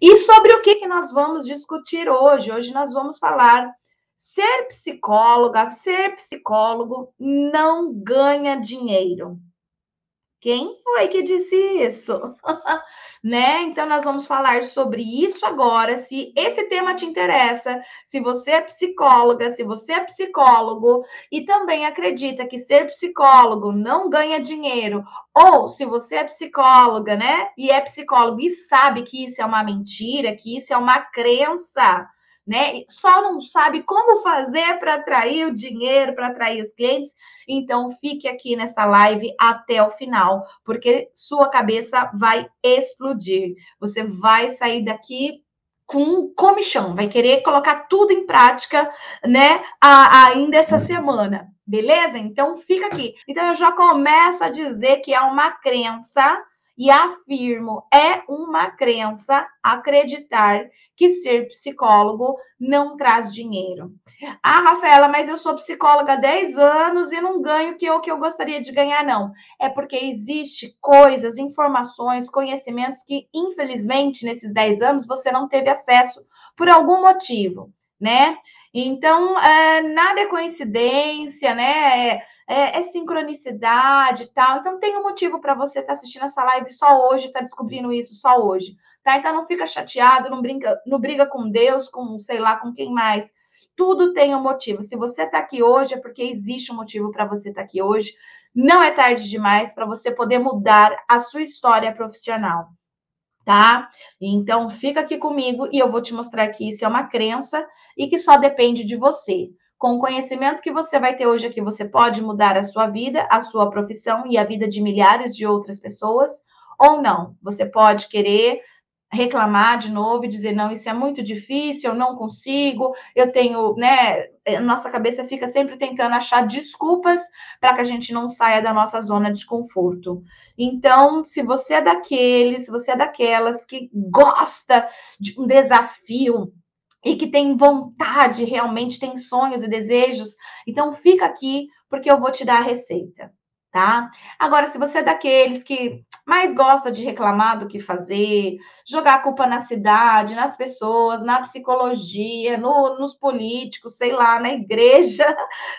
E sobre o que nós vamos discutir hoje? Hoje nós vamos falar ser psicóloga, ser psicólogo não ganha dinheiro. Quem foi que disse isso? Né? Então, nós vamos falar sobre isso agora. Se esse tema te interessa, se você é psicóloga, se você é psicólogo e também acredita que ser psicólogo não ganha dinheiro, ou se você é psicóloga, né? E é psicólogo e sabe que isso é uma mentira, que isso é uma crença, né? Só não sabe como fazer para atrair o dinheiro, para atrair os clientes. Então, fique aqui nessa live até o final, porque sua cabeça vai explodir. Você vai sair daqui com comichão, vai querer colocar tudo em prática, né? Ainda essa semana, beleza? Então, fica aqui. Então, eu já começo a dizer que é uma crença e afirmo, é uma crença acreditar que ser psicólogo não traz dinheiro. Ah, Rafaela, mas eu sou psicóloga há 10 anos e não ganho o que eu gostaria de ganhar, não. É porque existe coisas, informações, conhecimentos que, infelizmente, nesses 10 anos, você não teve acesso por algum motivo, né? Então, nada é coincidência, né? É sincronicidade e tal. Então, tem um motivo para você estar assistindo essa live só hoje, estar descobrindo isso só hoje, tá? Então, não fica chateado, não briga com Deus, com sei lá, com quem mais. Tudo tem um motivo. Se você está aqui hoje, é porque existe um motivo para você estar aqui hoje. Não é tarde demais para você poder mudar a sua história profissional, tá? Então, fica aqui comigo e eu vou te mostrar que isso é uma crença e que só depende de você. Com o conhecimento que você vai ter hoje aqui, você pode mudar a sua vida, a sua profissão e a vida de milhares de outras pessoas, ou não. Você pode querer reclamar de novo e dizer, não, isso é muito difícil, eu não consigo, eu tenho, né, nossa cabeça fica sempre tentando achar desculpas para que a gente não saia da nossa zona de conforto. Então, se você é daqueles, se você é daquelas que gosta de um desafio e que tem vontade, realmente tem sonhos e desejos, então fica aqui porque eu vou te dar a receita, tá? Agora, se você é daqueles que mais gosta de reclamar do que fazer, jogar a culpa na cidade, nas pessoas, na psicologia, nos políticos, sei lá, na igreja,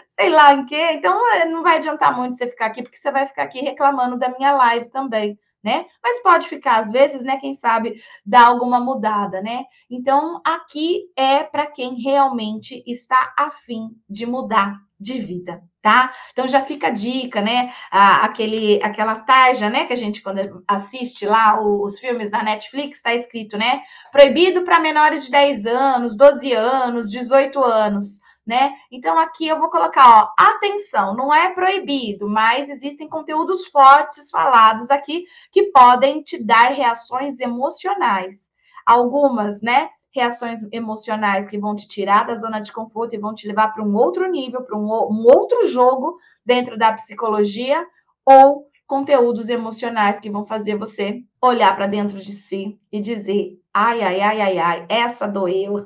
sei lá em quê. Então, não vai adiantar muito você ficar aqui, porque você vai ficar aqui reclamando da minha live também, né? Mas pode ficar, às vezes, né? Quem sabe dar alguma mudada, né? Então, aqui é para quem realmente está afim de mudar de vida, tá? Então já fica a dica, né? Aquela tarja, né? Que a gente, quando assiste lá os filmes da Netflix, está escrito, né? Proibido para menores de 10 anos, 12 anos, 18 anos, né? Então aqui eu vou colocar, ó, atenção, não é proibido, mas existem conteúdos fortes falados aqui que podem te dar reações emocionais. Algumas, né? Reações emocionais que vão te tirar da zona de conforto e vão te levar para um outro nível, para um outro jogo dentro da psicologia, ou conteúdos emocionais que vão fazer você olhar para dentro de si e dizer: ai, ai, ai, ai, ai, essa doeu.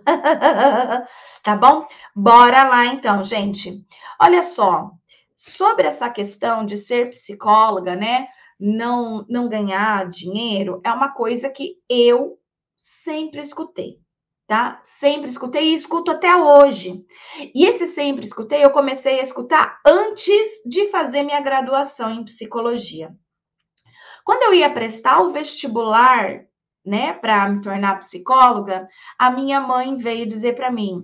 Tá bom? Bora lá então, gente. Olha só, sobre essa questão de ser psicóloga, né? Não ganhar dinheiro é uma coisa que eu sempre escutei, tá? Sempre escutei e escuto até hoje. E esse sempre escutei, eu comecei a escutar antes de fazer minha graduação em psicologia. Quando eu ia prestar o vestibular, né, para me tornar psicóloga, a minha mãe veio dizer para mim: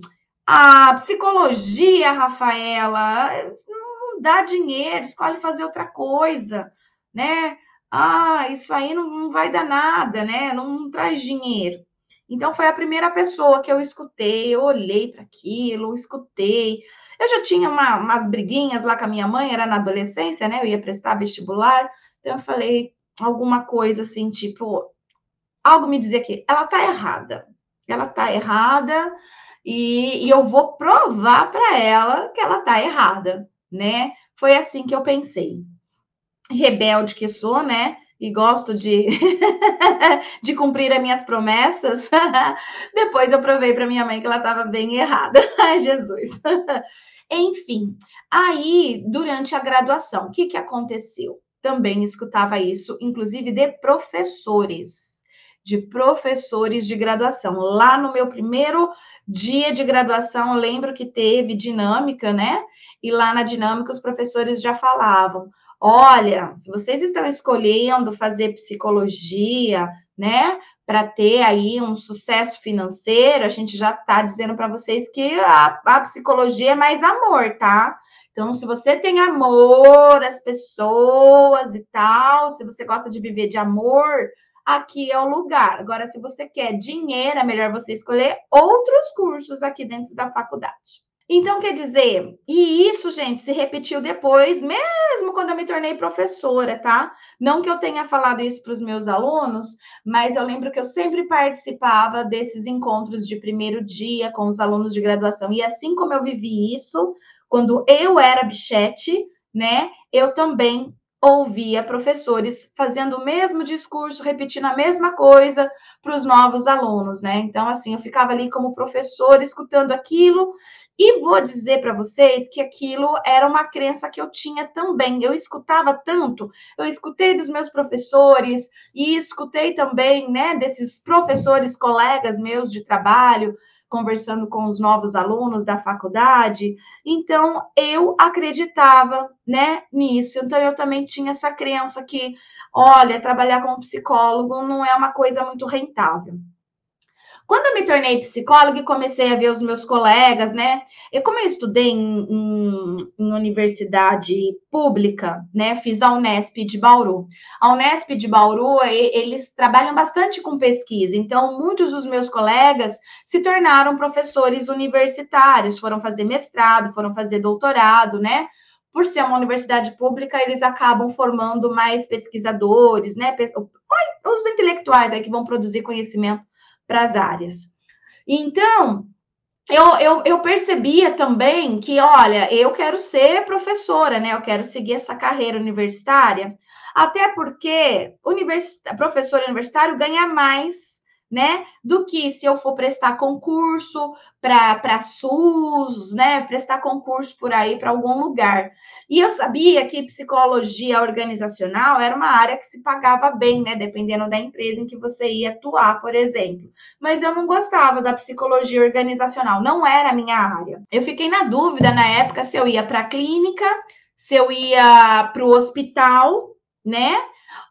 "Ah, psicologia, Rafaela, não dá dinheiro, escolhe fazer outra coisa, né? Ah, isso aí não vai dar nada, né? Não traz dinheiro." Então foi a primeira pessoa que eu escutei, eu olhei para aquilo, escutei. Eu já tinha umas briguinhas lá com a minha mãe, era na adolescência, né? Eu ia prestar vestibular, então eu falei alguma coisa assim, tipo, algo me dizia que ela tá errada. Ela tá errada e eu vou provar para ela que ela tá errada, né? Foi assim que eu pensei. Rebelde que sou, né? E gosto de, de cumprir as minhas promessas. Depois eu provei para minha mãe que ela estava bem errada. Ai, Jesus. Enfim, aí, durante a graduação, o que aconteceu? Também escutava isso, inclusive de professores, de professores de graduação. Lá no meu primeiro dia de graduação, eu lembro que teve dinâmica, né? E lá na dinâmica os professores já falavam: olha, se vocês estão escolhendo fazer psicologia, né, para ter aí um sucesso financeiro, a gente já está dizendo para vocês que a psicologia é mais amor, tá? Então, se você tem amor às pessoas e tal, se você gosta de viver de amor, aqui é o lugar. Agora, se você quer dinheiro, é melhor você escolher outros cursos aqui dentro da faculdade. Então, quer dizer, e isso, gente, se repetiu depois, mesmo quando eu me tornei professora, tá? Não que eu tenha falado isso para os meus alunos, mas eu lembro que eu sempre participava desses encontros de primeiro dia com os alunos de graduação. E assim como eu vivi isso, quando eu era bichete, né, eu também ouvia professores fazendo o mesmo discurso, repetindo a mesma coisa para os novos alunos, né? Então, assim, eu ficava ali como professora, escutando aquilo, e vou dizer para vocês que aquilo era uma crença que eu tinha também. Eu escutava tanto, eu escutei dos meus professores e escutei também, né, desses professores, colegas meus de trabalho, conversando com os novos alunos da faculdade. Então, eu acreditava, né, nisso. Então, eu também tinha essa crença que, olha, trabalhar como psicólogo não é uma coisa muito rentável. Quando eu me tornei psicóloga e comecei a ver os meus colegas, né? Como eu estudei em universidade pública, né? Fiz a Unesp de Bauru. A Unesp de Bauru, eles trabalham bastante com pesquisa. Então, muitos dos meus colegas se tornaram professores universitários, foram fazer mestrado, foram fazer doutorado, né? Por ser uma universidade pública, eles acabam formando mais pesquisadores, né? Os intelectuais aí que vão produzir conhecimento para as áreas. Então, eu percebia também que, olha, eu quero ser professora, né? Eu quero seguir essa carreira universitária, até porque professor universitário ganha mais, né? Do que se eu for prestar concurso para SUS, né? Prestar concurso por aí para algum lugar. E eu sabia que psicologia organizacional era uma área que se pagava bem, né? Dependendo da empresa em que você ia atuar, por exemplo. Mas eu não gostava da psicologia organizacional, não era a minha área. Eu fiquei na dúvida na época se eu ia para a clínica, se eu ia para o hospital, né?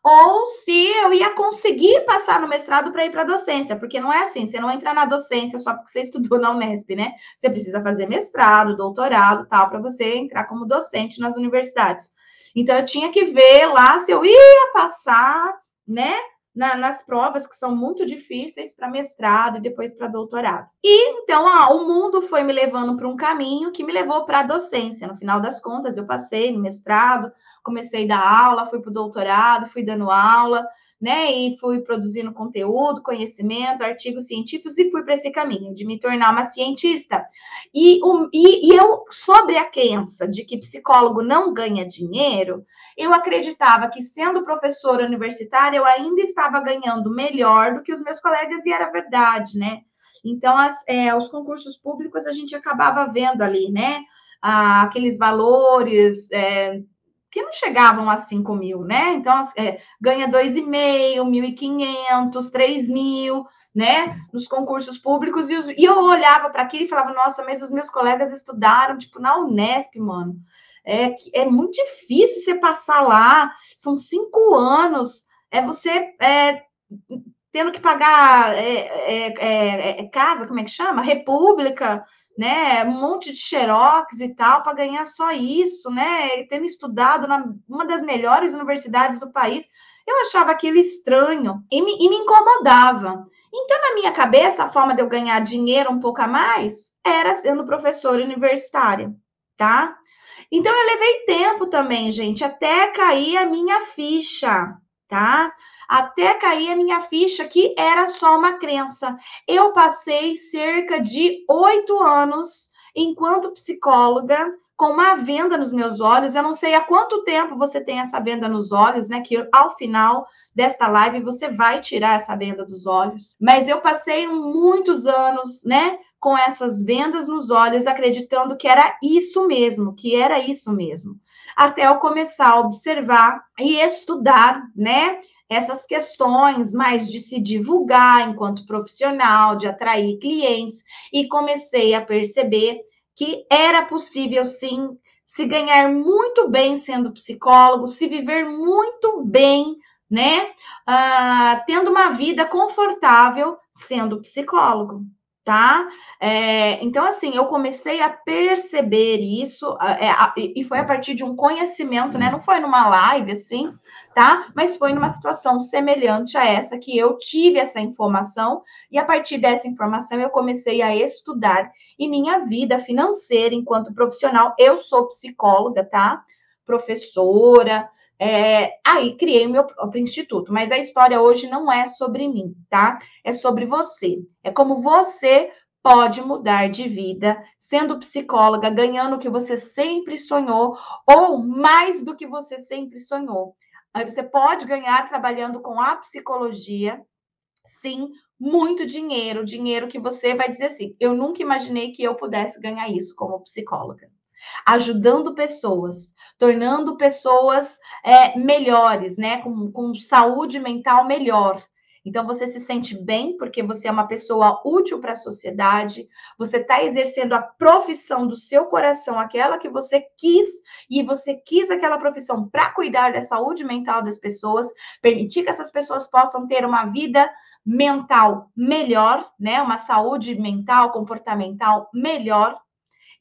Ou se eu ia conseguir passar no mestrado para ir para a docência, porque não é assim, você não entra na docência só porque você estudou na Unesp, né? Você precisa fazer mestrado, doutorado, tal, para você entrar como docente nas universidades. Então, eu tinha que ver lá se eu ia passar, né? Nas provas que são muito difíceis para mestrado e depois para doutorado. E então, o mundo foi me levando para um caminho que me levou para a docência. No final das contas, eu passei no mestrado, comecei a dar aula, fui para o doutorado, fui dando aula, né? E fui produzindo conteúdo, conhecimento, artigos científicos e fui para esse caminho de me tornar uma cientista. E eu, sobre a crença de que psicólogo não ganha dinheiro, eu acreditava que, sendo professora universitária, eu ainda estava ganhando melhor do que os meus colegas, e era verdade, né? Então, os concursos públicos, a gente acabava vendo ali, né? Aqueles valores que não chegavam a 5 mil, né? Então, ganha 2,5, 1.500, 3.000, né? Nos concursos públicos, e eu olhava para aquilo e falava, nossa, mas os meus colegas estudaram, tipo, na Unesp, mano. É muito difícil você passar lá, são 5 anos, você tendo que pagar casa, como é que chama? República, né? Um monte de xerox e tal, para ganhar só isso, né? Tendo estudado na uma das melhores universidades do país. Eu achava aquilo estranho e me incomodava. Então, na minha cabeça, a forma de eu ganhar dinheiro um pouco a mais era sendo professora universitária, tá? Então, eu levei tempo também, gente, até cair a minha ficha, tá? Até cair a minha ficha que era só uma crença. Eu passei cerca de 8 anos enquanto psicóloga com uma venda nos meus olhos. Eu não sei há quanto tempo você tem essa venda nos olhos, né? Que ao final desta live você vai tirar essa venda dos olhos. Mas eu passei muitos anos, né? Com essas vendas nos olhos, acreditando que era isso mesmo, que era isso mesmo. Até eu começar a observar e estudar, né? essas questões mais de se divulgar enquanto profissional, de atrair clientes, e comecei a perceber que era possível, sim, se ganhar muito bem sendo psicólogo, se viver muito bem, né? Tendo uma vida confortável sendo psicólogo, tá? Então, assim, eu comecei a perceber isso, e foi a partir de um conhecimento, né? Não foi numa live, assim, tá? Mas foi numa situação semelhante a essa que eu tive essa informação, e a partir dessa informação eu comecei a estudar. E minha vida financeira enquanto profissional, eu sou psicóloga, tá? Professora, aí criei o meu próprio instituto, mas a história hoje não é sobre mim, tá? É sobre você. É como você pode mudar de vida sendo psicóloga, ganhando o que você sempre sonhou, ou mais do que você sempre sonhou. Aí você pode ganhar trabalhando com a psicologia, sim, muito dinheiro, dinheiro que você vai dizer assim, eu nunca imaginei que eu pudesse ganhar isso como psicóloga. Ajudando pessoas, tornando pessoas melhores, né? Com saúde mental melhor. Então, você se sente bem porque você é uma pessoa útil para a sociedade, você está exercendo a profissão do seu coração, aquela que você quis, e você quis aquela profissão para cuidar da saúde mental das pessoas, permitir que essas pessoas possam ter uma vida mental melhor, né? Uma saúde mental, comportamental melhor,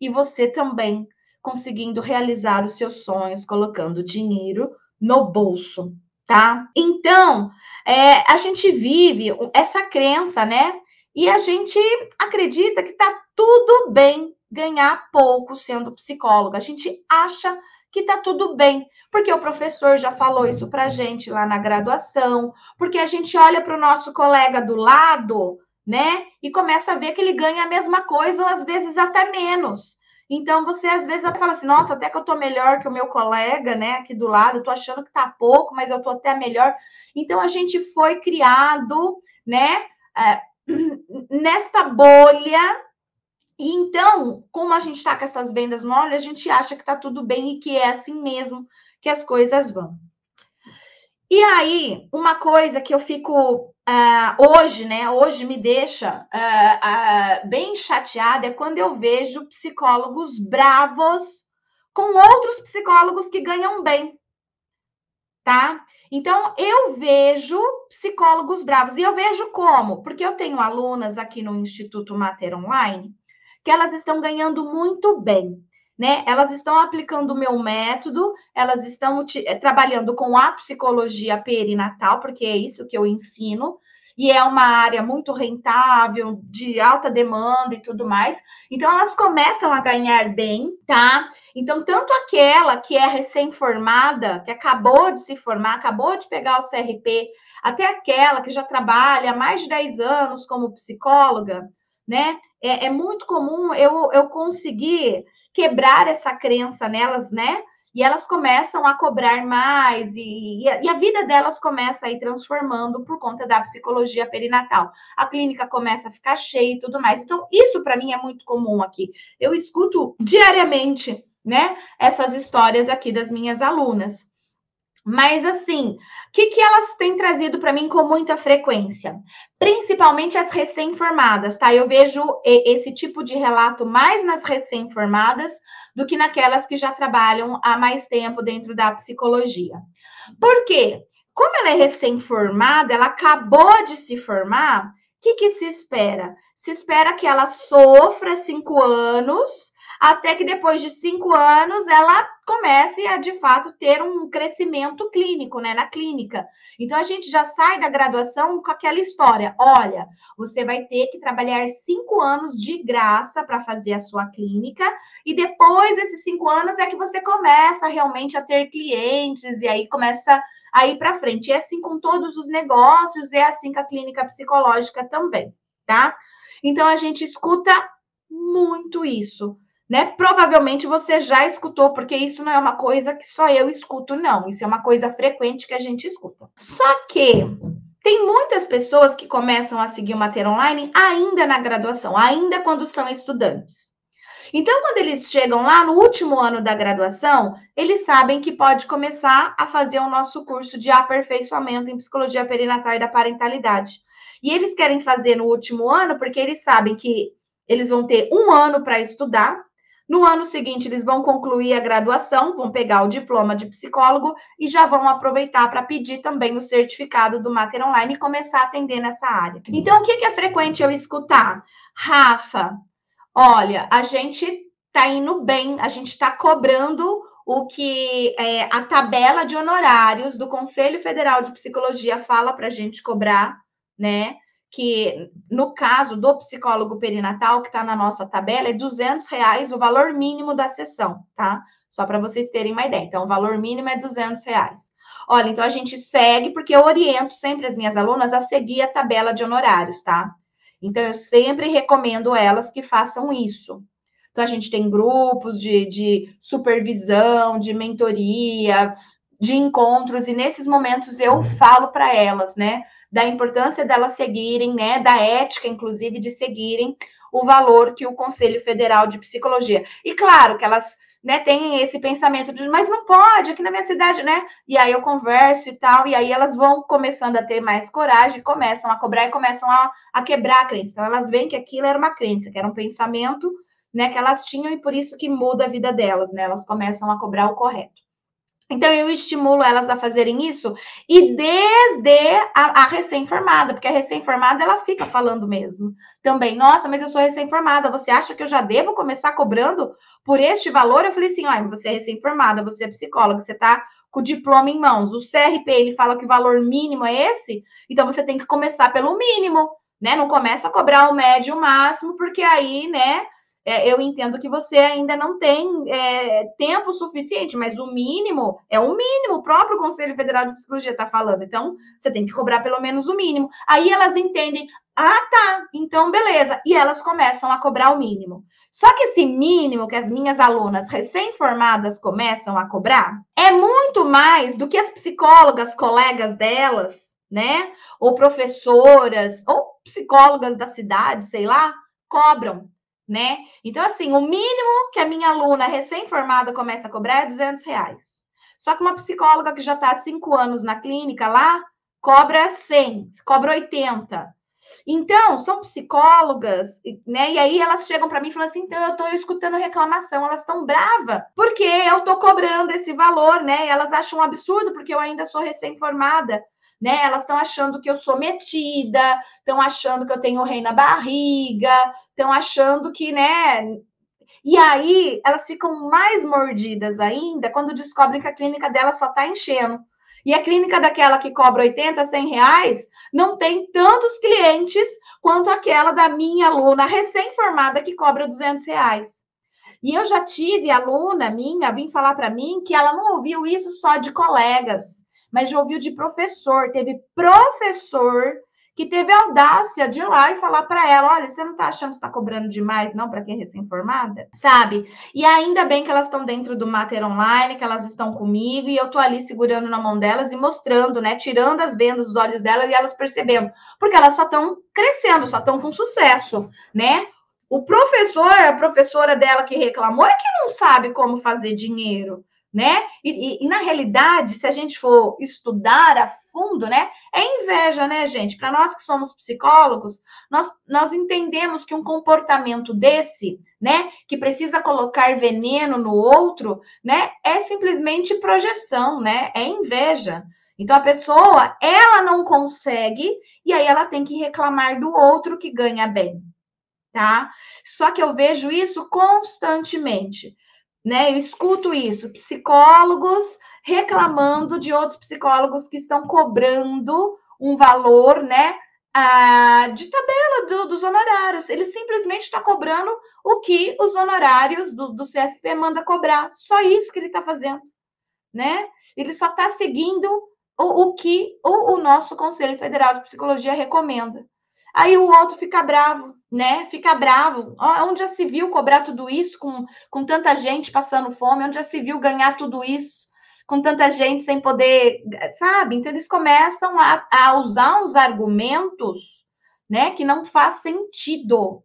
e você também conseguindo realizar os seus sonhos, colocando dinheiro no bolso, tá? Então, a gente vive essa crença, né? E a gente acredita que tá tudo bem ganhar pouco sendo psicóloga. A gente acha que tá tudo bem, porque o professor já falou isso pra gente lá na graduação, porque a gente olha para o nosso colega do lado, né? E começa a ver que ele ganha a mesma coisa, ou às vezes até menos. Então, você às vezes até fala assim, nossa, até que eu tô melhor que o meu colega, né, aqui do lado, eu tô achando que tá pouco, mas eu tô até melhor. Então, a gente foi criado, né, nesta bolha. E então, como a gente tá com essas vendas no olho, a gente acha que tá tudo bem e que é assim mesmo que as coisas vão. E aí, uma coisa que eu fico hoje, né? Hoje me deixa bem chateada é quando eu vejo psicólogos bravos com outros psicólogos que ganham bem, tá? Então, eu vejo psicólogos bravos. E eu vejo como? Porque eu tenho alunas aqui no Instituto Mater Online que elas estão ganhando muito bem, né? Elas estão aplicando o meu método, elas estão trabalhando com a psicologia perinatal, porque é isso que eu ensino, e é uma área muito rentável, de alta demanda e tudo mais. Então, elas começam a ganhar bem, tá? Então, tanto aquela que é recém-formada, que acabou de se formar, acabou de pegar o CRP, até aquela que já trabalha há mais de 10 anos como psicóloga, né? É muito comum eu conseguir quebrar essa crença nelas, né? E elas começam a cobrar mais, e a vida delas começa a ir transformando por conta da psicologia perinatal. A clínica começa a ficar cheia e tudo mais. Então, isso para mim é muito comum aqui. Eu escuto diariamente, né, essas histórias aqui das minhas alunas. Mas assim, o que elas têm trazido para mim com muita frequência? Principalmente as recém-formadas, tá? Eu vejo esse tipo de relato mais nas recém-formadas do que naquelas que já trabalham há mais tempo dentro da psicologia. Por quê? Como ela é recém-formada, ela acabou de se formar, o que se espera? Se espera que ela sofra 5 anos, até que depois de 5 anos ela comece a, de fato, ter um crescimento clínico, né, na clínica. Então, a gente já sai da graduação com aquela história, olha, você vai ter que trabalhar 5 anos de graça para fazer a sua clínica, e depois desses 5 anos é que você começa realmente a ter clientes, e aí começa a ir para frente. E é assim com todos os negócios, é assim com a clínica psicológica também, tá? Então, a gente escuta muito isso, né? Provavelmente você já escutou, porque isso não é uma coisa que só eu escuto, não. Isso é uma coisa frequente que a gente escuta. Só que tem muitas pessoas que começam a seguir o Mater Online ainda na graduação, ainda quando são estudantes. Então, quando eles chegam lá no último ano da graduação, eles sabem que pode começar a fazer o nosso curso de aperfeiçoamento em psicologia perinatal e da parentalidade. E eles querem fazer no último ano porque eles sabem que eles vão ter um ano para estudar. No ano seguinte, eles vão concluir a graduação, vão pegar o diploma de psicólogo e já vão aproveitar para pedir também o certificado do Mater Online e começar a atender nessa área. Então, o que é frequente eu escutar? Rafa, olha, a gente está indo bem, a gente está cobrando o que a tabela de honorários do Conselho Federal de Psicologia fala para a gente cobrar, né? Que no caso do psicólogo perinatal, que está na nossa tabela, é R$ 200 o valor mínimo da sessão, tá? Só para vocês terem uma ideia. Então, o valor mínimo é R$ 200. Olha, então a gente segue, porque eu oriento sempre as minhas alunas a seguir a tabela de honorários, tá? Então, eu sempre recomendo elas que façam isso. Então, a gente tem grupos de supervisão, de mentoria, de encontros, e nesses momentos eu falo para elas, né, da importância delas seguirem, né, da ética, inclusive, de seguirem o valor que o Conselho Federal de Psicologia. E claro que elas, né, têm esse pensamento de, mas não pode, aqui na minha cidade, né? E aí eu converso e tal, e aí elas vão começando a ter mais coragem, começam a cobrar e começam a quebrar a crença. Então, elas veem que aquilo era uma crença, que era um pensamento, né, que elas tinham e por isso que muda a vida delas, né? Elas começam a cobrar o correto. Então, eu estimulo elas a fazerem isso, e desde a recém-formada, porque a recém-formada, ela fica falando mesmo também. Nossa, mas eu sou recém-formada, você acha que eu já devo começar cobrando por este valor? Eu falei assim, olha, você é recém-formada, você é psicóloga, você está com o diploma em mãos, o CRP, ele fala que o valor mínimo é esse, então você tem que começar pelo mínimo, né? Não começa a cobrar o médio, o máximo, porque aí, né, eu entendo que você ainda não tem tempo suficiente, mas o mínimo é o mínimo, o próprio Conselho Federal de Psicologia está falando. Então, você tem que cobrar pelo menos o mínimo. Aí elas entendem, ah, tá, então beleza. E elas começam a cobrar o mínimo. Só que esse mínimo que as minhas alunas recém-formadas começam a cobrar é muito mais do que as psicólogas, colegas delas, né? Ou professoras, ou psicólogas da cidade, sei lá, cobram, né? Então, assim, o mínimo que a minha aluna recém-formada começa a cobrar é R$ 200. Só que uma psicóloga que já está há 5 anos na clínica lá, cobra 100, cobra 80. Então, são psicólogas, né? E aí elas chegam para mim e falam assim, então eu estou escutando reclamação, elas estão bravas, porque eu estou cobrando esse valor, né? E elas acham um absurdo, porque eu ainda sou recém-formada, né? Elas estão achando que eu sou metida, estão achando que eu tenho rei na barriga, estão achando que, né? E aí elas ficam mais mordidas ainda quando descobrem que a clínica dela só está enchendo. E a clínica daquela que cobra 80, R$ 100 não tem tantos clientes quanto aquela da minha aluna recém-formada que cobra R$ 200. E eu já tive aluna minha vir falar para mim que ela não ouviu isso só de colegas, mas já ouviu de professor. Teve professor que teve a audácia de ir lá e falar para ela, olha, você não está achando que está cobrando demais, não, para quem é recém-formada? Sabe? E ainda bem que elas estão dentro do Mater Online, que elas estão comigo, e eu tô ali segurando na mão delas e mostrando, né, tirando as vendas dos olhos delas e elas percebendo, porque elas só estão crescendo, só estão com sucesso, né? O professor, a professora dela que reclamou, é que não sabe como fazer dinheiro, né? E na realidade, se a gente for estudar a fundo, né? É inveja, né, gente? Para nós que somos psicólogos, nós entendemos que um comportamento desse, né, que precisa colocar veneno no outro, né, é simplesmente projeção, né? É inveja. Então a pessoa, ela não consegue e aí ela tem que reclamar do outro que ganha bem, tá? Só que eu vejo isso constantemente, né? Eu escuto isso, psicólogos reclamando de outros psicólogos que estão cobrando um valor, né? De tabela dos honorários. Ele simplesmente está cobrando o que os honorários do CFP manda cobrar. Só isso que ele está fazendo, né? Ele só está seguindo o que o nosso Conselho Federal de Psicologia recomenda. Aí o outro fica bravo, né? Fica bravo. Onde já se viu cobrar tudo isso com tanta gente passando fome? Onde já se viu ganhar tudo isso com tanta gente sem poder, sabe? Então eles começam a usar uns argumentos, né, que não faz sentido.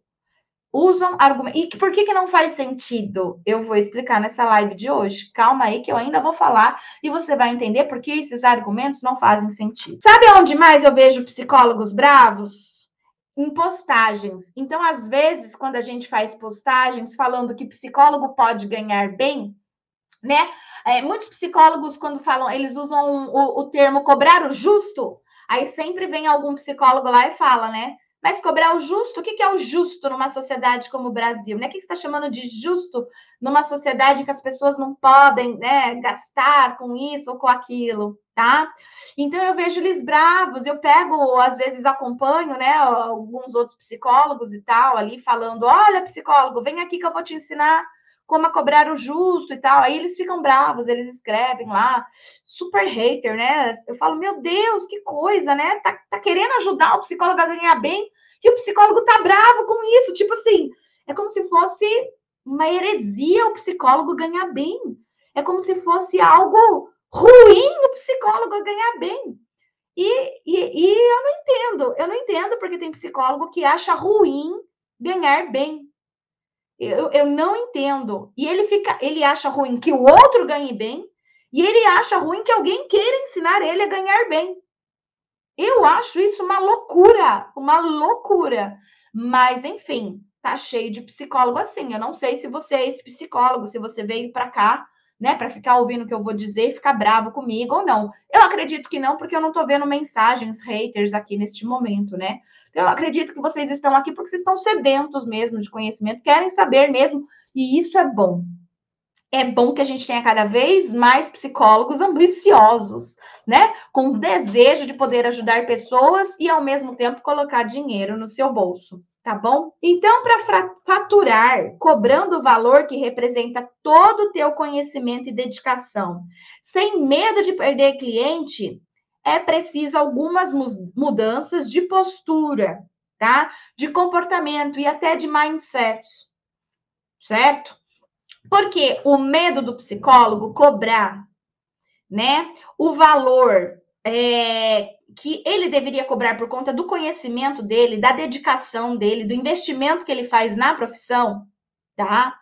usam argumentos. E por que não faz sentido? Eu vou explicar nessa live de hoje. Calma aí que eu ainda vou falar e você vai entender por que esses argumentos não fazem sentido. Sabe onde mais eu vejo psicólogos bravos? Em postagens. Então, às vezes, quando a gente faz postagens falando que psicólogo pode ganhar bem, né? Muitos psicólogos, quando falam, eles usam o termo cobrar o justo, aí sempre vem algum psicólogo lá e fala, né? Mas cobrar o justo, o que é o justo numa sociedade como o Brasil? Né? O que você está chamando de justo numa sociedade que as pessoas não podem, né, gastar com isso ou com aquilo, tá? Então eu vejo eles bravos, eu pego, às vezes acompanho, né, alguns outros psicólogos e tal, ali falando, olha, psicólogo, vem aqui que eu vou te ensinar como a cobrar o justo e tal. Aí eles ficam bravos, eles escrevem lá, super hater, né? Eu falo, meu Deus, que coisa, né? Tá querendo ajudar o psicólogo a ganhar bem e o psicólogo tá bravo com isso. Tipo assim, é como se fosse uma heresia o psicólogo ganhar bem. É como se fosse algo ruim o psicólogo ganhar bem. E eu não entendo porque tem psicólogo que acha ruim ganhar bem. Eu não entendo. E ele acha ruim que o outro ganhe bem, e ele acha ruim que alguém queira ensinar ele a ganhar bem. Eu acho isso uma loucura, uma loucura. Mas, enfim, tá cheio de psicólogo assim. Eu não sei se você é esse psicólogo, se você veio para cá, né, para ficar ouvindo o que eu vou dizer e ficar bravo comigo ou não. Eu acredito que não, porque eu não tô vendo mensagens haters aqui neste momento, né? Eu acredito que vocês estão aqui porque vocês estão sedentos mesmo de conhecimento, querem saber mesmo, e isso é bom. É bom que a gente tenha cada vez mais psicólogos ambiciosos, né? Com o desejo de poder ajudar pessoas e, ao mesmo tempo, colocar dinheiro no seu bolso, tá bom? Então, para faturar, cobrando o valor que representa todo o teu conhecimento e dedicação, sem medo de perder cliente, é preciso algumas mudanças de postura, tá? De comportamento e até de mindset, certo? Porque o medo do psicólogo cobrar, né, o valor que ele deveria cobrar por conta do conhecimento dele, da dedicação dele, do investimento que ele faz na profissão, tá?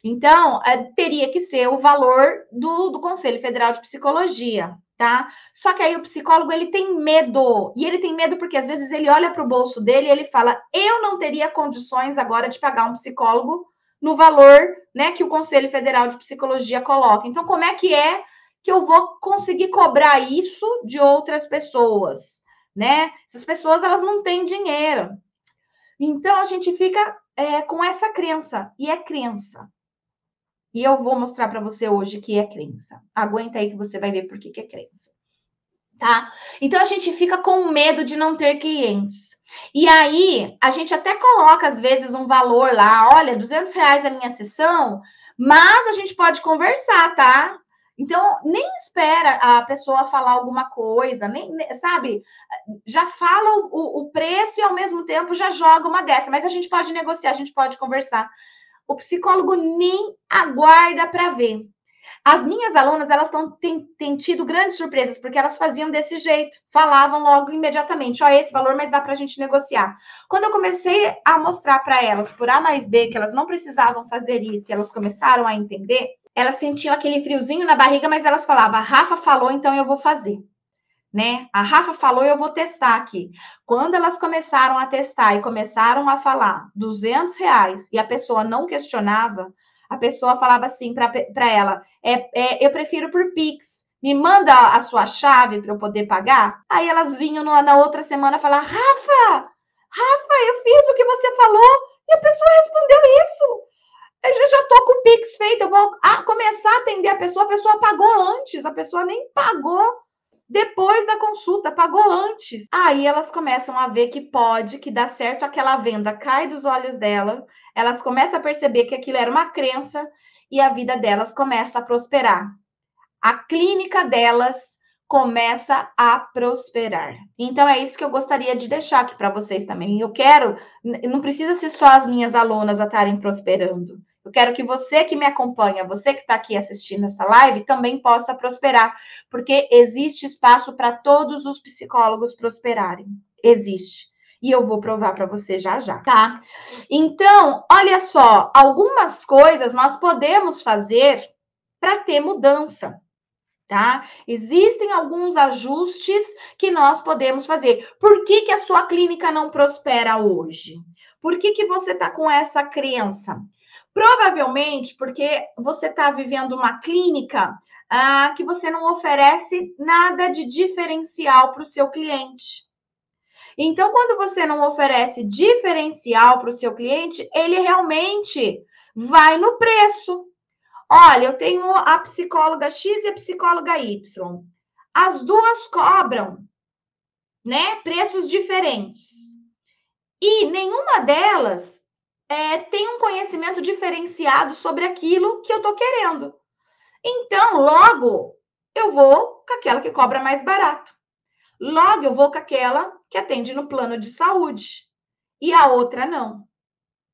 Então, teria que ser o valor do Conselho Federal de Psicologia, tá? Só que aí o psicólogo, ele tem medo. E ele tem medo porque, às vezes, ele olha para o bolso dele e ele fala, eu não teria condições agora de pagar um psicólogo no valor, né, que o Conselho Federal de Psicologia coloca. Então, como é que eu vou conseguir cobrar isso de outras pessoas, né? Essas pessoas, elas não têm dinheiro. Então, a gente fica com essa crença. E é crença. E eu vou mostrar para você hoje que é crença. Aguenta aí que você vai ver por que é crença. Tá? Então a gente fica com medo de não ter clientes. E aí a gente até coloca às vezes um valor lá, olha, R$200 a minha sessão, mas a gente pode conversar, tá? Então nem espera a pessoa falar alguma coisa, nem sabe? Já fala o preço e ao mesmo tempo já joga uma dessa, mas a gente pode negociar, a gente pode conversar. O psicólogo nem aguarda para ver. As minhas alunas, elas têm tido grandes surpresas, porque elas faziam desse jeito, falavam logo imediatamente, ó, esse valor, mas dá para a gente negociar. Quando eu comecei a mostrar para elas, por A mais B, que elas não precisavam fazer isso, e elas começaram a entender, elas sentiam aquele friozinho na barriga, mas elas falavam, a Rafa falou, então eu vou fazer. Né? A Rafa falou, eu vou testar aqui. Quando elas começaram a testar e começaram a falar R$200 e a pessoa não questionava, a pessoa falava assim para ela, eu prefiro por Pix, me manda a sua chave para eu poder pagar. Aí elas vinham na outra semana falar, Rafa, eu fiz o que você falou e a pessoa respondeu isso. Eu já tô com o Pix feito, eu vou começar a atender a pessoa pagou antes, a pessoa nem pagou depois da consulta, pagou antes. Aí elas começam a ver que pode, que dá certo, aquela venda cai dos olhos dela, elas começam a perceber que aquilo era uma crença e a vida delas começa a prosperar. A clínica delas começa a prosperar. Então é isso que eu gostaria de deixar aqui para vocês também. Eu quero, não precisa ser só as minhas alunas a estarem prosperando. Eu quero que você que me acompanha, você que está aqui assistindo essa live, também possa prosperar, porque existe espaço para todos os psicólogos prosperarem. Existe. E eu vou provar para você já já, tá? Então, olha só, algumas coisas nós podemos fazer para ter mudança, tá? Existem alguns ajustes que nós podemos fazer. Por que que a sua clínica não prospera hoje? Por que que você está com essa crença? Provavelmente porque você está vivendo uma clínica que você não oferece nada de diferencial para o seu cliente. Então, quando você não oferece diferencial para o seu cliente, ele realmente vai no preço. Olha, eu tenho a psicóloga X e a psicóloga Y. As duas cobram, né, preços diferentes. E nenhuma delas tem um conhecimento diferenciado sobre aquilo que eu estou querendo. Então, logo, eu vou com aquela que cobra mais barato. Logo, eu vou com aquela que atende no plano de saúde. E a outra não,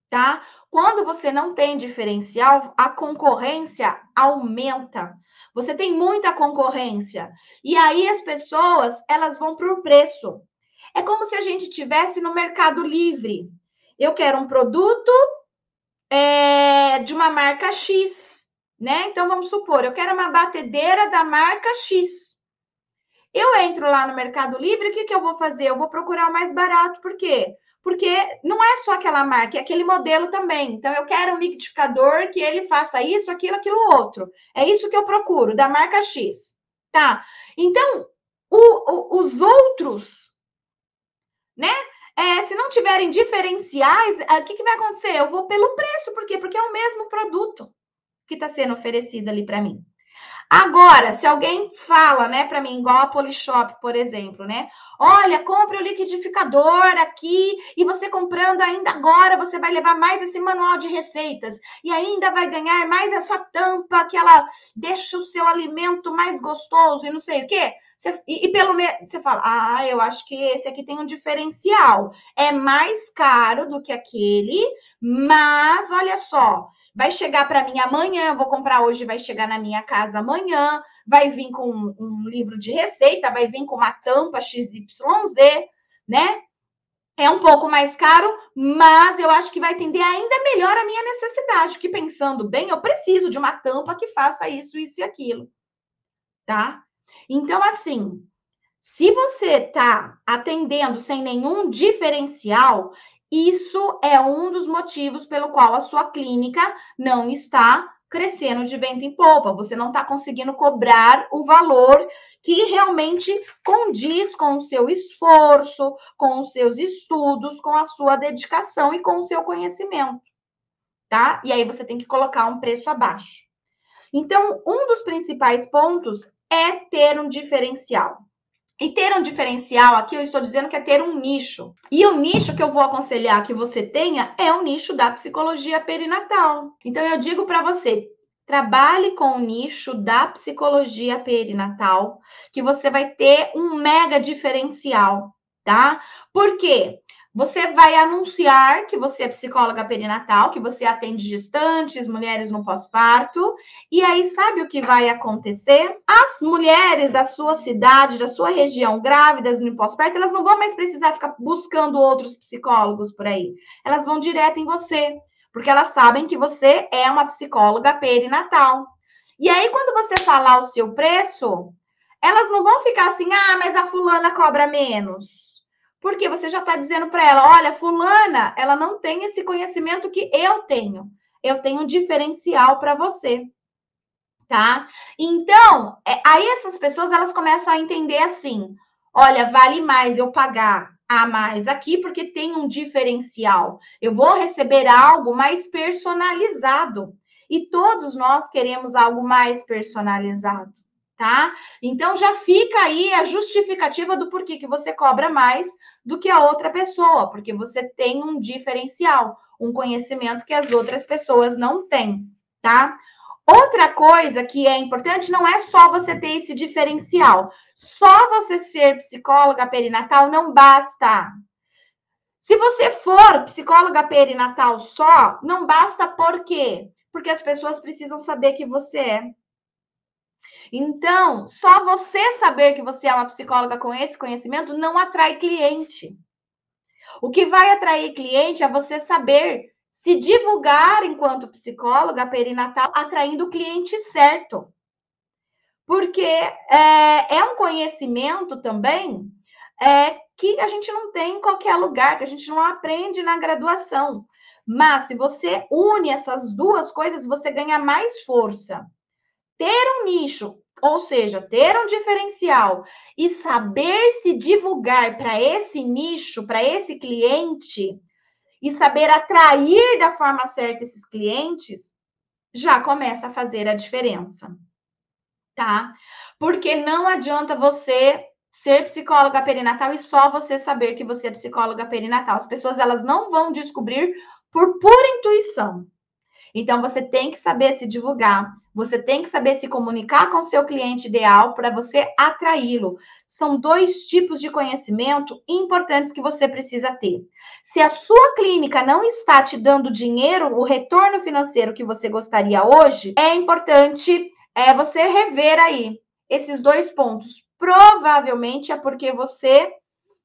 tá? Quando você não tem diferencial, a concorrência aumenta. Você tem muita concorrência. E aí as pessoas, elas vão para o preço. É como se a gente tivesse no Mercado Livre. Eu quero um produto de uma marca X, né? Então, vamos supor, eu quero uma batedeira da marca X. Eu entro lá no Mercado Livre, o que eu vou fazer? Eu vou procurar o mais barato. Por quê? Porque não é só aquela marca, é aquele modelo também. Então, eu quero um liquidificador que ele faça isso, aquilo, outro. É isso que eu procuro, da marca X. Tá? Então, os outros, né? Se não tiverem diferenciais, o que vai acontecer? Eu vou pelo preço. Por quê? Porque é o mesmo produto que está sendo oferecido ali para mim. Agora, se alguém fala, né, para mim, igual a Polishop, por exemplo, né? Olha, compre o liquidificador aqui e você comprando ainda agora, você vai levar mais esse manual de receitas e ainda vai ganhar mais essa tampa que ela deixa o seu alimento mais gostoso e não sei o quê. Pelo menos você fala, eu acho que esse aqui tem um diferencial. É mais caro do que aquele, mas olha só, vai chegar para mim amanhã, vou comprar hoje, vai chegar na minha casa amanhã, vai vir com um livro de receita, vai vir com uma tampa XYZ, né? É um pouco mais caro, mas eu acho que vai atender ainda melhor a minha necessidade, porque pensando bem, eu preciso de uma tampa que faça isso, isso e aquilo, tá? Então, assim, se você tá atendendo sem nenhum diferencial, isso é um dos motivos pelo qual a sua clínica não está crescendo de vento em popa. Você não está conseguindo cobrar o valor que realmente condiz com o seu esforço, com os seus estudos, com a sua dedicação e com o seu conhecimento, tá? E aí você tem que colocar um preço abaixo. Então, um dos principais pontos é ter um diferencial. E ter um diferencial aqui, eu estou dizendo que é ter um nicho. E o nicho que eu vou aconselhar que você tenha é o nicho da psicologia perinatal. Então, eu digo para você, trabalhe com o nicho da psicologia perinatal, que você vai ter um mega diferencial, tá? Por quê? Você vai anunciar que você é psicóloga perinatal, que você atende gestantes, mulheres no pós-parto, e aí sabe o que vai acontecer? As mulheres da sua cidade, da sua região, grávidas no pós-parto, elas não vão mais precisar ficar buscando outros psicólogos por aí. Elas vão direto em você, porque elas sabem que você é uma psicóloga perinatal. E aí, quando você falar o seu preço, elas não vão ficar assim, mas a fulana cobra menos. Porque você já está dizendo para ela, olha, fulana, ela não tem esse conhecimento que eu tenho. Eu tenho um diferencial para você, tá? Então, aí essas pessoas, elas começam a entender assim, olha, vale mais eu pagar a mais aqui, porque tem um diferencial. Eu vou receber algo mais personalizado. E todos nós queremos algo mais personalizado, tá? Então, já fica aí a justificativa do porquê que você cobra mais do que a outra pessoa, porque você tem um diferencial, um conhecimento que as outras pessoas não têm, tá? Outra coisa que é importante não é só você ter esse diferencial. Só você ser psicóloga perinatal não basta. Se você for psicóloga perinatal só, não basta por quê? Porque as pessoas precisam saber que você é. Então, só você saber que você é uma psicóloga com esse conhecimento não atrai cliente. O que vai atrair cliente é você saber se divulgar enquanto psicóloga perinatal, atraindo o cliente certo. Porque é um conhecimento também que a gente não tem em qualquer lugar, que a gente não aprende na graduação. Mas se você une essas duas coisas, você ganha mais força. Ter um nicho, ou seja, ter um diferencial e saber se divulgar para esse nicho, para esse cliente, e saber atrair da forma certa esses clientes, já começa a fazer a diferença, tá? Porque não adianta você ser psicóloga perinatal e só você saber que você é psicóloga perinatal. As pessoas, elas não vão descobrir por pura intuição. Então, você tem que saber se divulgar, você tem que saber se comunicar com o seu cliente ideal para você atraí-lo. São dois tipos de conhecimento importantes que você precisa ter. Se a sua clínica não está te dando dinheiro, o retorno financeiro que você gostaria hoje, é importante você rever aí esses dois pontos. Provavelmente é porque você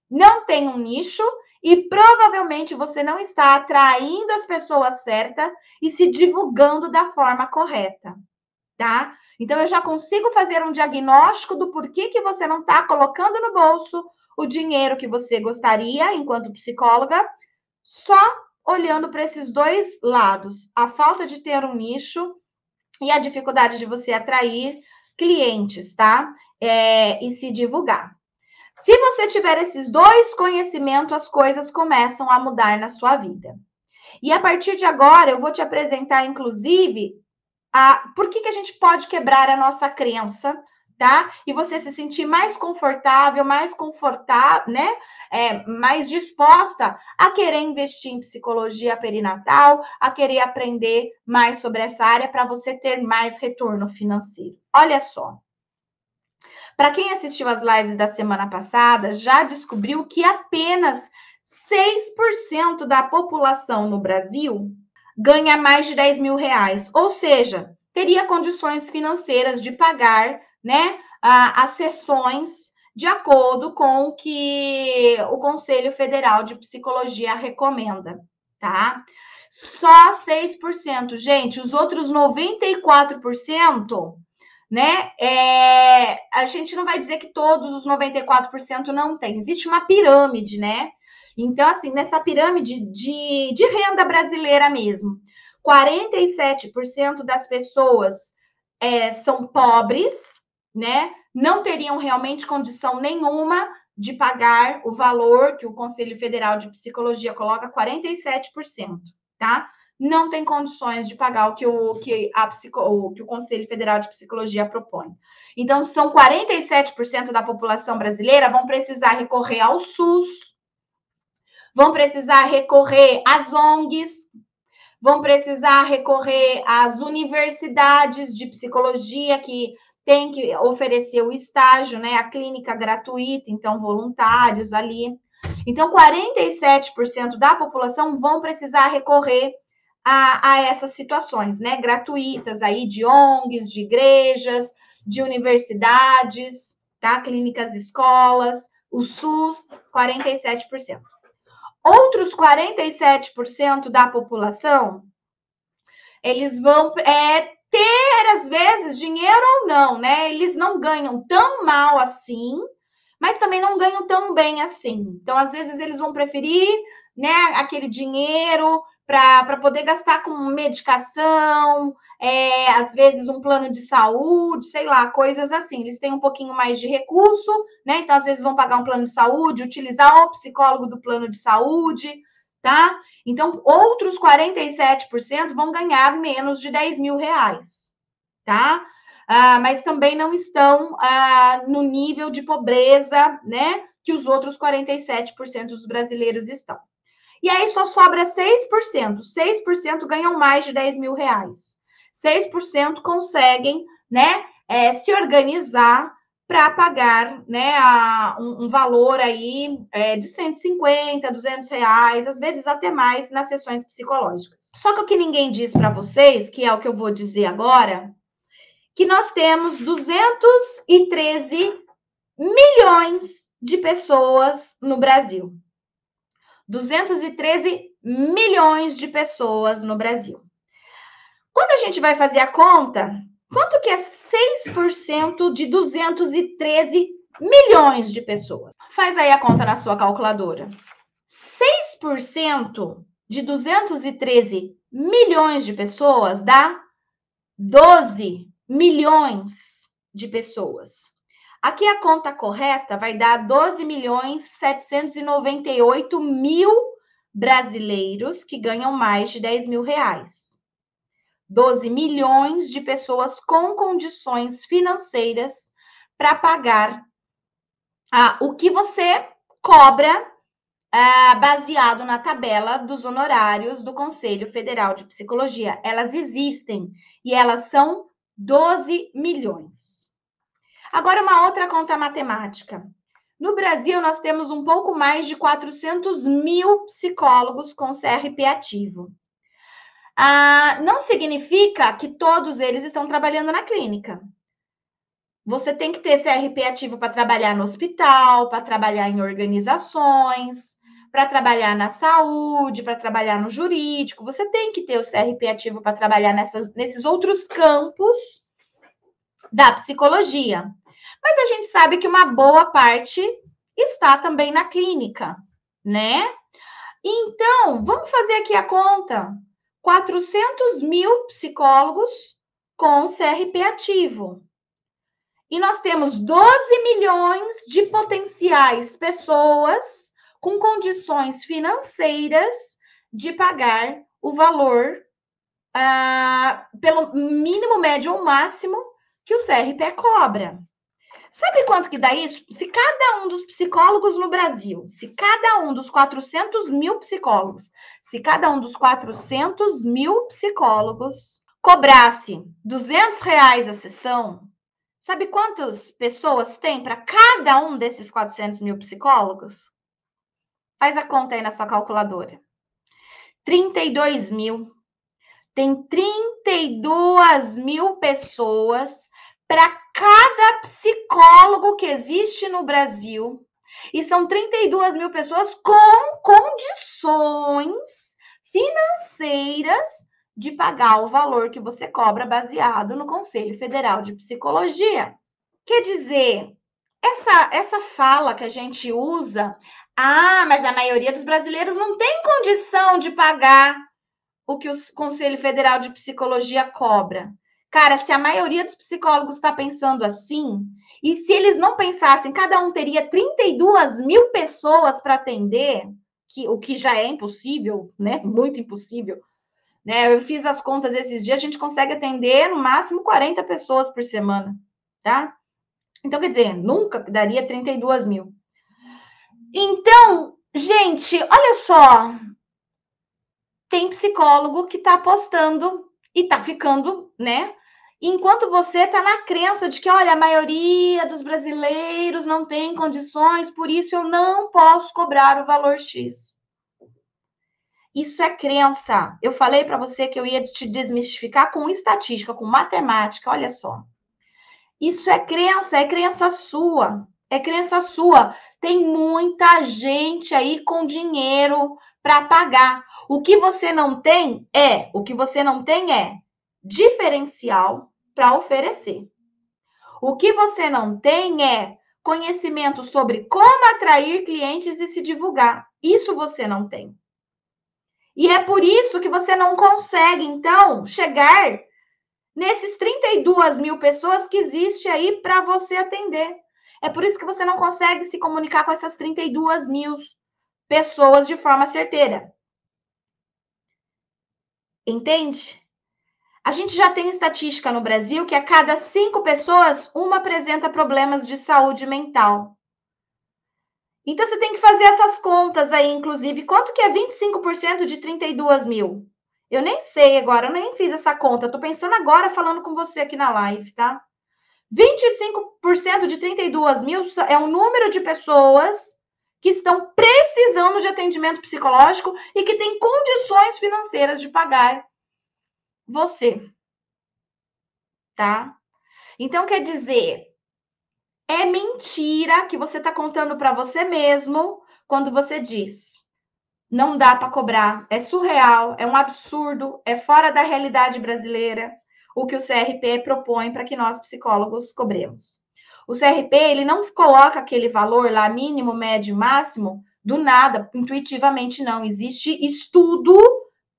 não tem um nicho e provavelmente você não está atraindo as pessoas certas e se divulgando da forma correta, tá? Então eu já consigo fazer um diagnóstico do porquê que você não está colocando no bolso o dinheiro que você gostaria enquanto psicóloga, só olhando para esses dois lados, a falta de ter um nicho e a dificuldade de você atrair clientes, tá? E se divulgar. Se você tiver esses dois conhecimentos, as coisas começam a mudar na sua vida. E a partir de agora, eu vou te apresentar, inclusive, por que a gente pode quebrar a nossa crença, tá? E você se sentir mais confortável, né? Mais disposta a querer investir em psicologia perinatal, a querer aprender mais sobre essa área para você ter mais retorno financeiro. Olha só. Para quem assistiu as lives da semana passada, já descobriu que apenas 6% da população no Brasil ganha mais de 10 mil reais, ou seja, teria condições financeiras de pagar, né, as sessões de acordo com o que o Conselho Federal de Psicologia recomenda, tá? Só 6%, gente, os outros 94%, né? A gente não vai dizer que todos os 94% não tem. Existe uma pirâmide, né? Então, assim, nessa pirâmide de renda brasileira mesmo, 47% das pessoas são pobres, né? Não teriam realmente condição nenhuma de pagar o valor que o Conselho Federal de Psicologia coloca, 47%, tá? Não tem condições de pagar o que o Conselho Federal de Psicologia propõe. Então, são 47% da população brasileira vão precisar recorrer ao SUS, vão precisar recorrer às ONGs, vão precisar recorrer às universidades de psicologia que tem que oferecer o estágio, né? A clínica gratuita, então voluntários ali. Então, 47% da população vão precisar recorrer a essas situações, né? Gratuitas aí de ONGs, de igrejas, de universidades, tá? Clínicas, escolas, o SUS, 47%. Outros 47% da população, eles vão ter, às vezes, dinheiro ou não, né? Eles não ganham tão mal assim, mas também não ganham tão bem assim. Então, às vezes, eles vão preferir, né, aquele dinheiro para poder gastar com medicação, às vezes um plano de saúde, sei lá, coisas assim. Eles têm um pouquinho mais de recurso, né? Então, às vezes, vão pagar um plano de saúde, utilizar o psicólogo do plano de saúde, tá? Então, outros 47% vão ganhar menos de 10 mil reais, tá? Mas também não estão no nível de pobreza, né? Que os outros 47% dos brasileiros estão. E aí só sobra 6%. 6% ganham mais de 10 mil reais. 6% conseguem, né, se organizar para pagar, né, um valor aí de 150, 200 reais, às vezes até mais nas sessões psicológicas. Só que o que ninguém diz para vocês, que é o que eu vou dizer agora, que nós temos 213 milhões de pessoas no Brasil. 213 milhões de pessoas no Brasil. Quando a gente vai fazer a conta, quanto que é 6% de 213 milhões de pessoas? Faz aí a conta na sua calculadora. 6% de 213 milhões de pessoas dá 12 milhões de pessoas. Aqui a conta correta vai dar 12.798.000 brasileiros que ganham mais de 10 mil reais. 12 milhões de pessoas com condições financeiras para pagar o que você cobra baseado na tabela dos honorários do Conselho Federal de Psicologia. Elas existem e elas são 12 milhões. Agora, uma outra conta matemática. No Brasil, nós temos um pouco mais de 400 mil psicólogos com CRP ativo. Não significa que todos eles estão trabalhando na clínica. Você tem que ter CRP ativo para trabalhar no hospital, para trabalhar em organizações, para trabalhar na saúde, para trabalhar no jurídico. Você tem que ter o CRP ativo para trabalhar nesses outros campos da psicologia. Mas a gente sabe que uma boa parte está também na clínica, né? Então, vamos fazer aqui a conta. 400 mil psicólogos com CRP ativo. E nós temos 12 milhões de potenciais pessoas com condições financeiras de pagar o valor pelo mínimo, médio ou máximo que o CRP cobra. Sabe quanto que dá isso? Se cada um dos psicólogos no Brasil, se cada um dos 400 mil psicólogos, se cada um dos 400 mil psicólogos cobrasse R$200 a sessão, sabe quantas pessoas tem para cada um desses 400 mil psicólogos? Faz a conta aí na sua calculadora. 32 mil. Tem 32 mil pessoas para cada psicólogo que existe no Brasil. E são 32 mil pessoas com condições financeiras de pagar o valor que você cobra baseado no Conselho Federal de Psicologia. Quer dizer, essa fala que a gente usa, mas a maioria dos brasileiros não tem condição de pagar o que o Conselho Federal de Psicologia cobra. Cara, se a maioria dos psicólogos está pensando assim, e se eles não pensassem, cada um teria 32 mil pessoas para atender, o que já é impossível, né? Muito impossível. Né? Eu fiz as contas esses dias, a gente consegue atender no máximo 40 pessoas por semana, tá? Então, quer dizer, nunca daria 32 mil. Então, gente, olha só, tem psicólogo que está apostando e está ficando, né? Enquanto você está na crença de que, olha, a maioria dos brasileiros não tem condições, por isso eu não posso cobrar o valor X. Isso é crença. Eu falei para você que eu ia te desmistificar com estatística, com matemática, olha só. Isso é crença sua. É crença sua. Tem muita gente aí com dinheiro para pagar. O que você não tem é diferencial para oferecer. O que você não tem é conhecimento sobre como atrair clientes e se divulgar. Isso você não tem. E é por isso que você não consegue, então, chegar nesses 32 mil pessoas que existe aí para você atender. É por isso que você não consegue se comunicar com essas 32 mil pessoas de forma certeira. Entende? A gente já tem estatística no Brasil que a cada 5 pessoas, uma apresenta problemas de saúde mental. Então, você tem que fazer essas contas aí, inclusive. Quanto que é 25% de 32 mil? Eu nem sei agora, eu nem fiz essa conta. Eu tô pensando agora, falando com você aqui na live, tá? 25% de 32 mil é o número de pessoas que estão precisando de atendimento psicológico e que têm condições financeiras de pagar você, tá? Então, quer dizer, é mentira que você está contando para você mesmo quando você diz: Não dá para cobrar, é surreal, é um absurdo, é fora da realidade brasileira o que o CRP propõe para que nós psicólogos cobremos. O CRP, ele não coloca aquele valor lá mínimo, médio, máximo do nada, intuitivamente não. Existe estudo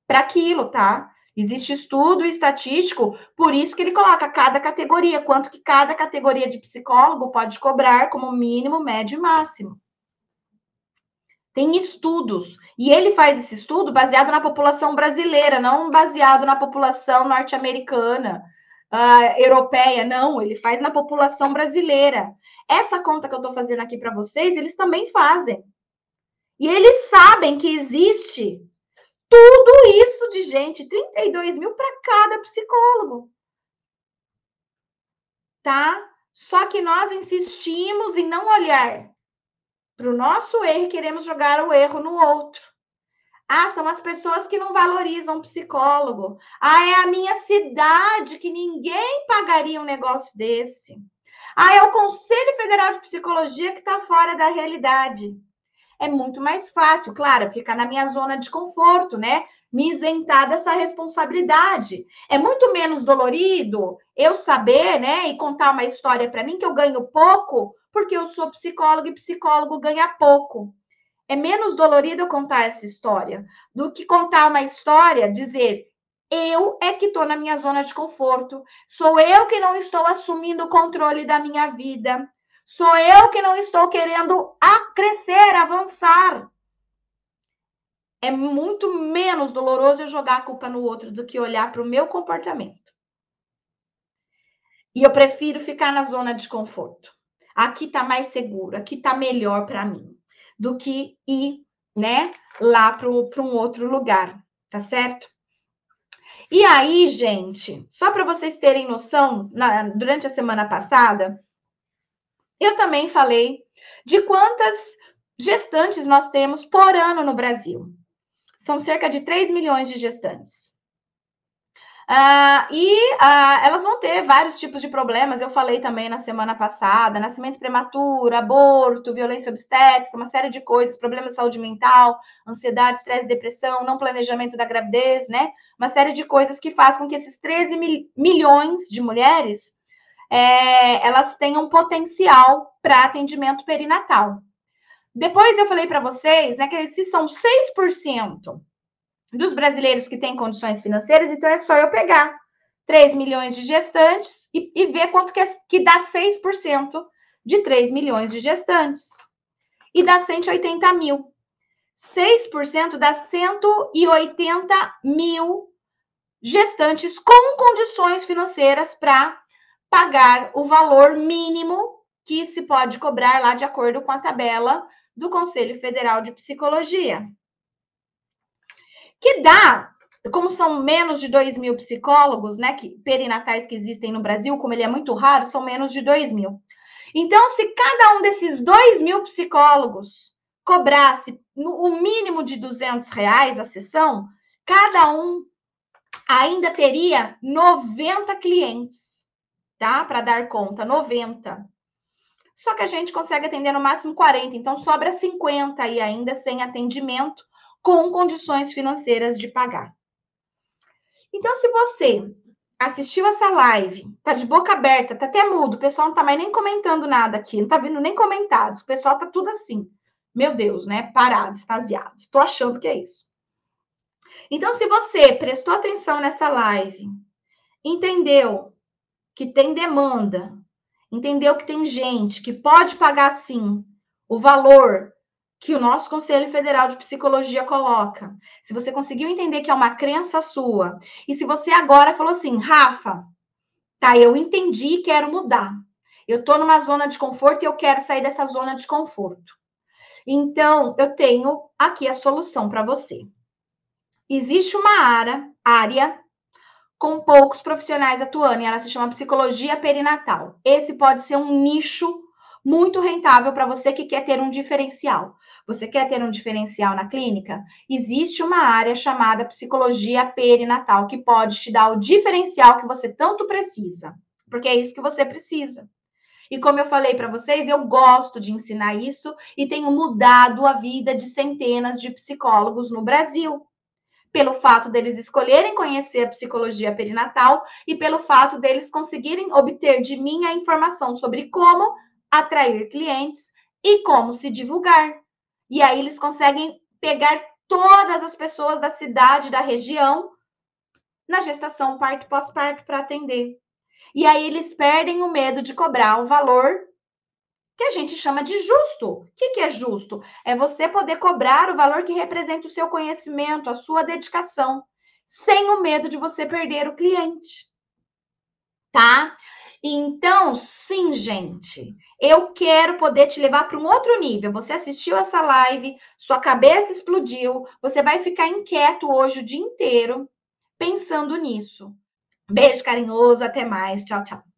para aquilo, tá? Existe estudo estatístico, por isso que ele coloca cada categoria, quanto que cada categoria de psicólogo pode cobrar como mínimo, médio e máximo. Tem estudos. E ele faz esse estudo baseado na população brasileira, não baseado na população norte-americana, europeia. Não, ele faz na população brasileira. Essa conta que eu estou fazendo aqui para vocês, eles também fazem. E eles sabem que existe tudo isso de gente, 32 mil para cada psicólogo. Tá? Só que nós insistimos em não olhar para o nosso erro e queremos jogar o erro no outro. Ah, são as pessoas que não valorizam o psicólogo. Ah, é a minha cidade que ninguém pagaria um negócio desse. Ah, é o Conselho Federal de Psicologia que está fora da realidade. É muito mais fácil, claro, ficar na minha zona de conforto, né? Me isentar dessa responsabilidade. É muito menos dolorido eu saber, né, e contar uma história para mim que eu ganho pouco, porque eu sou psicólogo e psicólogo ganha pouco. É menos dolorido eu contar essa história do que contar uma história, dizer eu é que estou na minha zona de conforto, sou eu que não estou assumindo o controle da minha vida, sou eu que não estou querendo crescer, avançar. É muito menos doloroso eu jogar a culpa no outro do que olhar para o meu comportamento. E eu prefiro ficar na zona de conforto. Aqui está mais seguro, aqui está melhor para mim, do que ir, né, lá para um outro lugar, tá certo? E aí, gente, só para vocês terem noção, durante a semana passada, eu também falei de quantas gestantes nós temos por ano no Brasil. São cerca de 3 milhões de gestantes. Elas vão ter vários tipos de problemas. Eu falei também na semana passada: nascimento prematuro, aborto, violência obstétrica, uma série de coisas, problemas de saúde mental, ansiedade, estresse, depressão, não planejamento da gravidez, né? Uma série de coisas que fazem com que esses 13 milhões de mulheres elas tenham potencial para atendimento perinatal. Depois eu falei para vocês, né, que esses são 6% dos brasileiros que têm condições financeiras, então é só eu pegar 3 milhões de gestantes e ver quanto que dá 6% de 3 milhões de gestantes. E dá 180 mil. 6% dá 180 mil gestantes com condições financeiras para pagar o valor mínimo que se pode cobrar lá de acordo com a tabela do Conselho Federal de Psicologia. Que dá, como são menos de 2 mil psicólogos, né, perinatais que existem no Brasil, como ele é muito raro, são menos de 2 mil. Então, se cada um desses 2 mil psicólogos cobrasse o mínimo de R$200 a sessão, cada um ainda teria 90 clientes, tá? Para dar conta, 90. Só que a gente consegue atender no máximo 40, então sobra 50 aí ainda sem atendimento, com condições financeiras de pagar. Então, se você assistiu essa live, tá de boca aberta, tá até mudo, o pessoal não tá mais nem comentando nada aqui, não tá vindo nem comentários, o pessoal tá tudo assim, meu Deus, né, parado, extasiado, tô achando que é isso. Então, se você prestou atenção nessa live, entendeu que tem demanda, entendeu que tem gente que pode pagar, sim, o valor que o nosso Conselho Federal de Psicologia coloca, se você conseguiu entender que é uma crença sua, e se você agora falou assim, Rafa, tá, eu entendi e quero mudar. Eu tô numa zona de conforto e eu quero sair dessa zona de conforto. Então, eu tenho aqui a solução para você. Existe uma área com poucos profissionais atuando, e ela se chama psicologia perinatal. Esse pode ser um nicho muito rentável para você que quer ter um diferencial. Você quer ter um diferencial na clínica? Existe uma área chamada psicologia perinatal que pode te dar o diferencial que você tanto precisa, porque é isso que você precisa. E como eu falei para vocês, eu gosto de ensinar isso e tenho mudado a vida de centenas de psicólogos no Brasil. Pelo fato deles escolherem conhecer a psicologia perinatal e pelo fato deles conseguirem obter de mim a informação sobre como atrair clientes e como se divulgar. E aí eles conseguem pegar todas as pessoas da cidade, da região, na gestação, parto, pós-parto para atender. E aí eles perdem o medo de cobrar o valor que a gente chama de justo. O que é justo? É você poder cobrar o valor que representa o seu conhecimento, a sua dedicação, sem o medo de você perder o cliente. Tá? Então, sim, gente, eu quero poder te levar para um outro nível. Você assistiu essa live, sua cabeça explodiu, você vai ficar inquieto hoje o dia inteiro pensando nisso. Beijo carinhoso, até mais. Tchau, tchau.